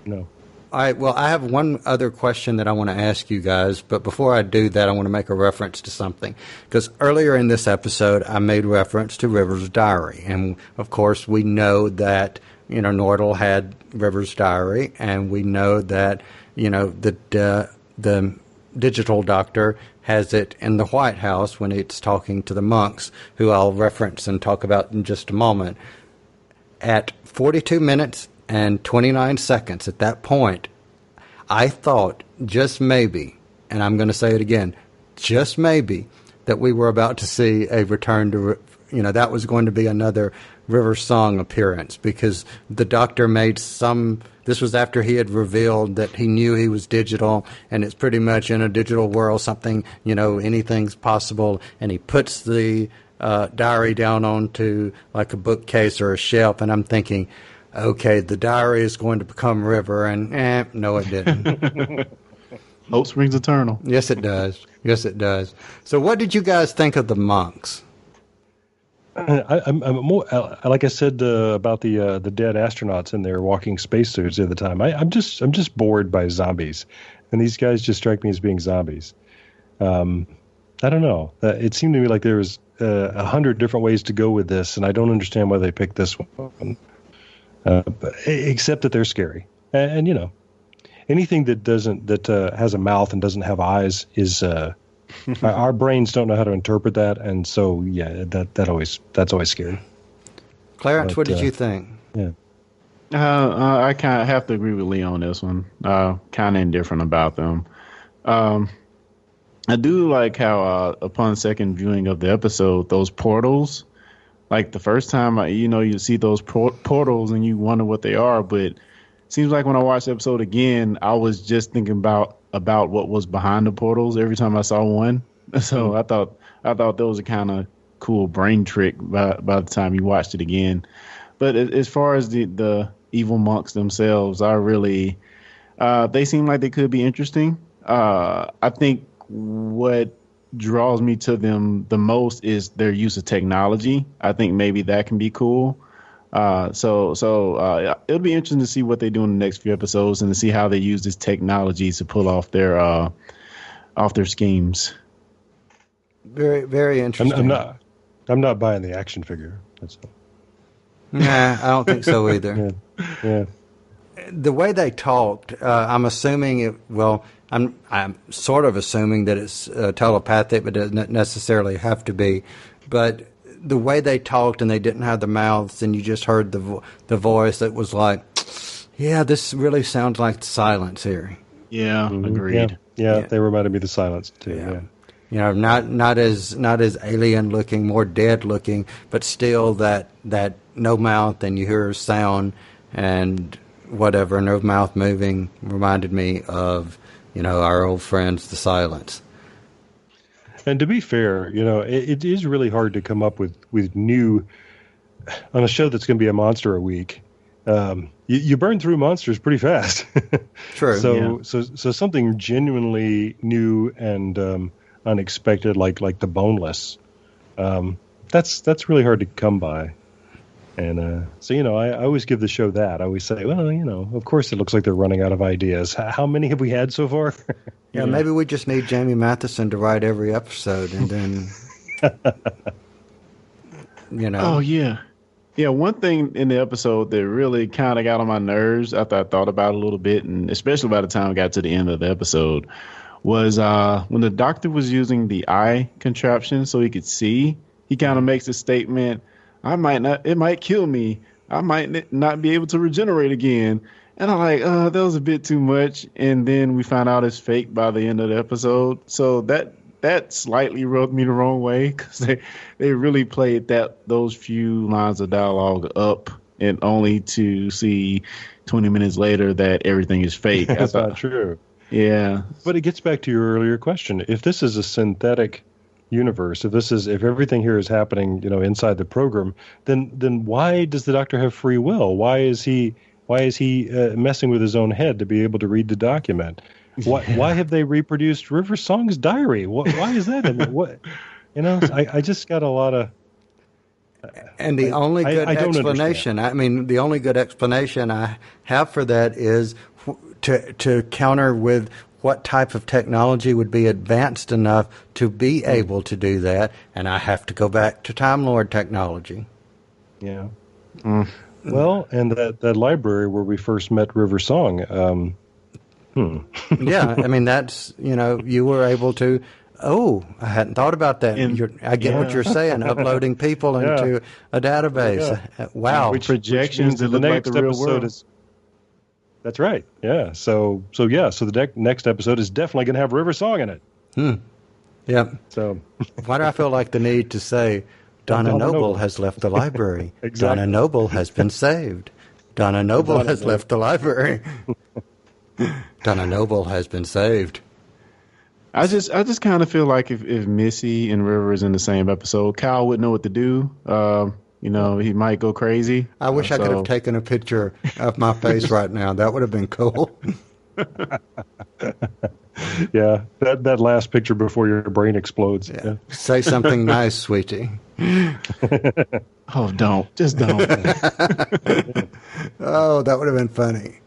No. All right, well, I have one other question that I want to ask you guys, but before I do that, I want to make a reference to something. Because earlier in this episode, I made reference to River's diary. And, of course, we know that, Nordal had River's diary, and we know that, the digital Doctor has it in the White House when it's talking to the monks, who I'll reference and talk about in just a moment. At 42 minutes and 29 seconds at that point, I thought just maybe, and I'm going to say it again, just maybe, that we were about to see a return to, that was going to be another River Song appearance, because the Doctor made this This was after he had revealed that he knew he was digital, and it's pretty much in a digital world, something, anything's possible. And he puts the diary down onto like a bookcase or a shelf, and I'm thinking, okay, the diary is going to become River, and no, it didn't. Hope springs eternal. Yes, it does. Yes, it does. So what did you guys think of the monks? I'm more, like I said about the dead astronauts in their walking spacesuits the other time. I'm just bored by zombies, and these guys just strike me as being zombies. I don't know. It seemed to me like there was 100 different ways to go with this, and I don't understand why they picked this one. Except that they're scary, and anything that has a mouth and doesn't have eyes is. Our brains don't know how to interpret that, and so that's always scary. Clarence, what did you think? Yeah, I kind of have to agree with Lee on this one. Kind of indifferent about them. I do like how upon second viewing of the episode, those portals, like the first time, you see those portals and you wonder what they are, but it seems like when I watched the episode again, I was just thinking about what was behind the portals every time I saw one. So I thought that was a kind of cool brain trick by the time you watched it again. But as far as the evil monks themselves, I really they seem like they could be interesting. I think what draws me to them the most is their use of technology. I think maybe that can be cool. So it'll be interesting to see what they do in the next few episodes and to see how they use this technology to pull off their schemes. Very, very interesting. I'm not buying the action figure. That's all. Nah, I don't think so either. Yeah. The way they talked, I'm assuming I'm sort of assuming that it's telepathic, but doesn't necessarily have to be. But the way they talked and they didn't have the mouths, and you just heard the voice, it was like, yeah, this really sounds like silence here. Yeah, agreed. Yeah, they reminded me of the silence too. Yeah. Not as alien looking, more dead looking, but still that no mouth, and you hear sound and whatever, no mouth moving reminded me of our old friends, the Silence. And to be fair, it is really hard to come up with new on a show that's going to be a monster a week. You burn through monsters pretty fast. True. So something genuinely new and unexpected, like the boneless. That's really hard to come by. And I always give the show that. I always say, well, of course it looks like they're running out of ideas. How many have we had so far? Yeah, maybe we just need Jamie Matheson to write every episode, and then, Oh, yeah. Yeah, one thing in the episode that really kind of got on my nerves after I thought about it a little bit, and especially by the time I got to the end of the episode, was when the doctor was using the eye contraption so he could see, he kind of makes a statement, it might kill me. I might not be able to regenerate again. And I'm like, that was a bit too much. And then we found out it's fake by the end of the episode. So that slightly rubbed me the wrong way, because they really played those few lines of dialogue up, and only to see 20 minutes later that everything is fake. That's not true. Yeah. But it gets back to your earlier question. If this is a synthetic universe, if everything here is happening, inside the program, then why does the Doctor have free will? Why is he messing with his own head to be able to read the document? Why have they reproduced River Song's diary? Why is that? I mean, I just got a lot of. And the only good explanation, the only good explanation I have for that is to counter with what type of technology would be advanced enough to be able to do that, and I have to go back to Time Lord technology. Yeah. Well, and that library where we first met River Song. Yeah, that's, you were able to, I hadn't thought about that. I get what you're saying, uploading people into a database. Yeah. Wow. Which projections that look like the real world. That's right. Yeah. So the next episode is definitely going to have River Song in it. Yeah. So why do I feel like the need to say Donna Noble has left the library? Exactly. Donna Noble has been saved. Donna Noble has left the library. Donna Noble has been saved. I just kind of feel like if Missy and River is in the same episode, Kyle wouldn't know what to do. He might go crazy. I wish I could have taken a picture of my face right now. That would have been cool. Yeah, that last picture before your brain explodes. Yeah. Say something nice, sweetie. Oh, don't. Just don't. Oh, that would have been funny.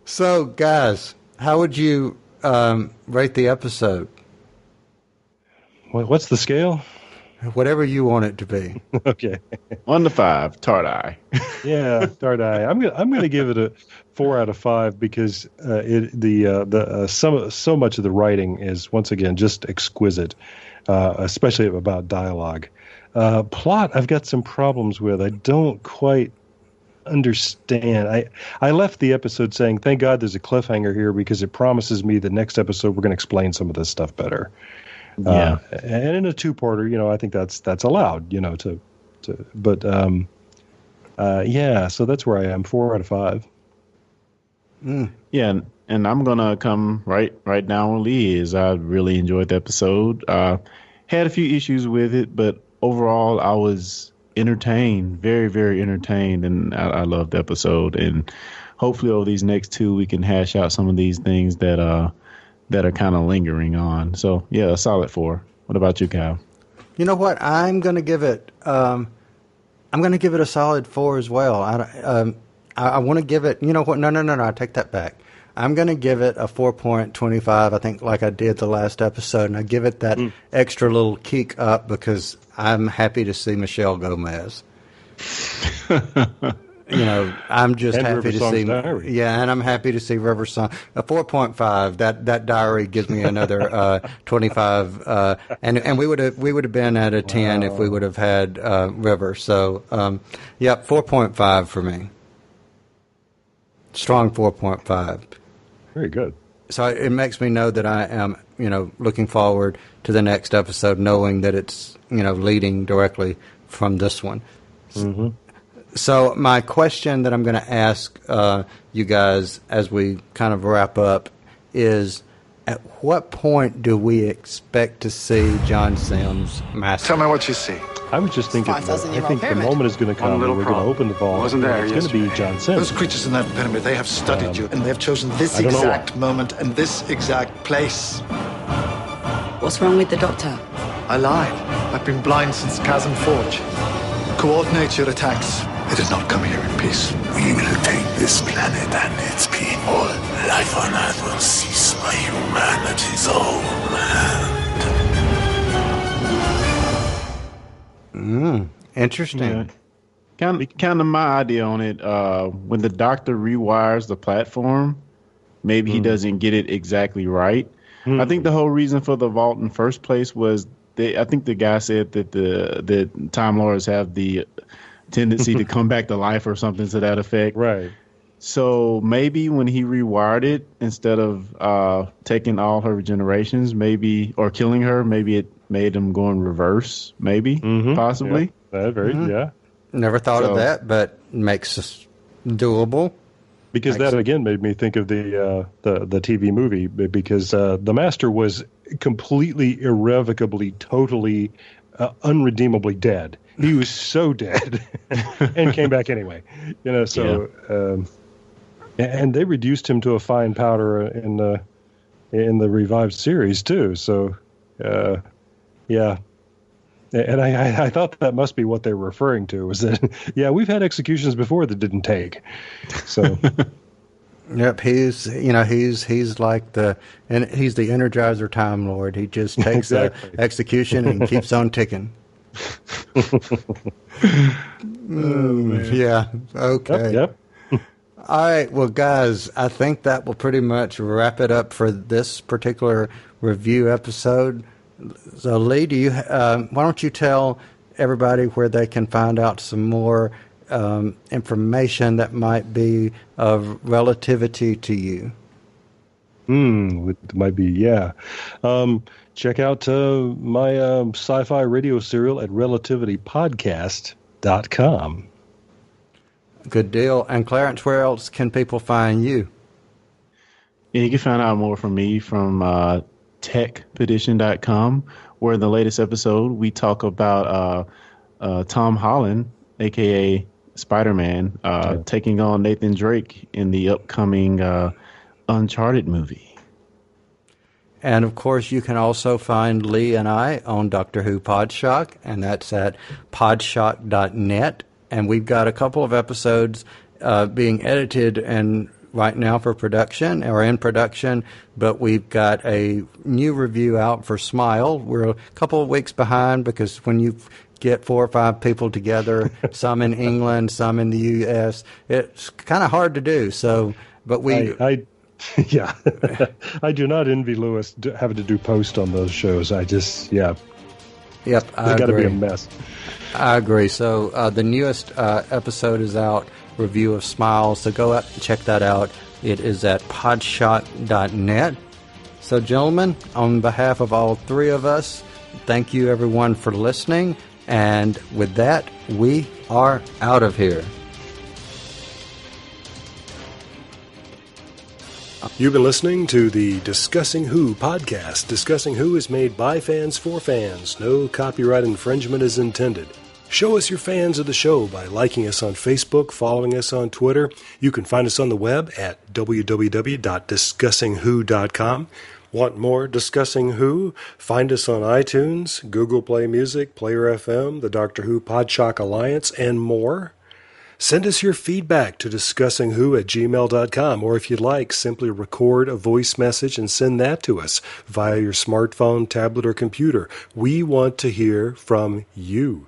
So, guys, how would you rate the episode? What's the scale? Whatever you want it to be. Okay. 1 to 5, TARDI. Yeah, TARDI. I'm gonna give it a 4 out of 5 because so much of the writing is once again just exquisite, especially about dialogue. Plot, I've got some problems with. I don't quite understand. I left the episode saying, "Thank God there's a cliffhanger here because it promises me the next episode we're going to explain some of this stuff better." Yeah, and in a two-parter, I think that's allowed, so that's where I am. 4 out of 5. Yeah, and I'm gonna come right down with Lee. I really enjoyed the episode. Had a few issues with it, but overall I was entertained, very, very entertained, and I loved the episode. And hopefully over these next 2 we can hash out some of these things that are kind of lingering on. So yeah, a solid 4. What about you, Kyle? You know what? I'm going to give it. I'm going to give it a solid 4 as well. I want to give it. You know what? No. I take that back. I'm going to give it a 4.25. I think, like I did the last episode, and I give it that extra little kick up because I'm happy to see Michelle Gomez. I'm just and happy River to Song's see. Diary. Yeah, and I'm happy to see River Song. A 4.5. That diary gives me another 25. And we would have been at a 10 if we would have had River. So, 4.5 for me. Strong 4.5. Very good. So it makes me know that I am, looking forward to the next episode, knowing that it's, leading directly from this one. Mm-hmm. So my question that I'm going to ask you guys as we kind of wrap up is, at what point do we expect to see John Sims master? Tell me what you see. I was just thinking, I think the moment is going to come when we're going to open the vault. Wasn't there? It's going to be John Sims. Those creatures in that pyramid, they have studied you, and they've chosen this exact moment and this exact place. What's wrong with the doctor? I lied. I've been blind since Chasm Forge. Coordinate your attacks. It did not come here in peace. We will take this planet and its people. Life on Earth will cease by humanity's own hand. Interesting. Yeah. Kind of my idea on it. When the doctor rewires the platform, maybe he doesn't get it exactly right. I think the whole reason for the vault in the first place was I think the guy said that the Time Lords have the tendency to come back to life or something to that effect. Right. So maybe when he rewired it, instead of taking all her regenerations, or killing her, maybe it made him go in reverse. Maybe, possibly. Yeah. Never thought of that, but makes us doable. Because that again made me think of the TV movie, because the Master was completely, irrevocably, totally, unredeemably dead. He was so dead, and came back anyway. And they reduced him to a fine powder in the revived series too. So, yeah. And I thought that must be what they were referring to, was that, we've had executions before that didn't take. So, yep, he's like he's the Energizer Time Lord. He just takes the execution and keeps on ticking. Yeah. Okay. Yep. All right. Well, guys, I think that will pretty much wrap it up for this particular review episode. So, Lee, why don't you tell everybody where they can find out some more information that might be of relativity to you? It might be, yeah. Check out my sci-fi radio serial at relativitypodcast.com. Good deal. And Clarence, where else can people find you? Yeah, you can find out more from me from techpedition.com, where in the latest episode we talk about Tom Holland, a.k.a. Spider-Man, taking on Nathan Drake in the upcoming Uncharted movie. And, of course, you can also find Lee and I on Doctor Who Podshock, and that's at podshock.net. And we've got a couple of episodes being edited and right now for production, or in production, but we've got a new review out for Smile. We're a couple of weeks behind because when you get 4 or 5 people together, some in England, some in the U.S., it's kind of hard to do. So, but we... Yeah, I do not envy Lewis having to do post on those shows. I just, Yep, it's got to be a mess. I agree. So the newest episode is out, review of Smile. So go out and check that out. It is at podshock.net. So, gentlemen, on behalf of all 3 of us, thank you everyone for listening. And with that, we are out of here. You've been listening to the Discussing Who podcast. Discussing Who is made by fans for fans. No copyright infringement is intended. Show us you're fans of the show by liking us on Facebook, following us on Twitter. You can find us on the web at www.discussingwho.com. Want more Discussing Who? Find us on iTunes, Google Play Music, Player FM, the Doctor Who Podshock Alliance, and more. Send us your feedback to discussingwho@gmail.com, or if you'd like, simply record a voice message and send that to us via your smartphone, tablet, or computer. We want to hear from you.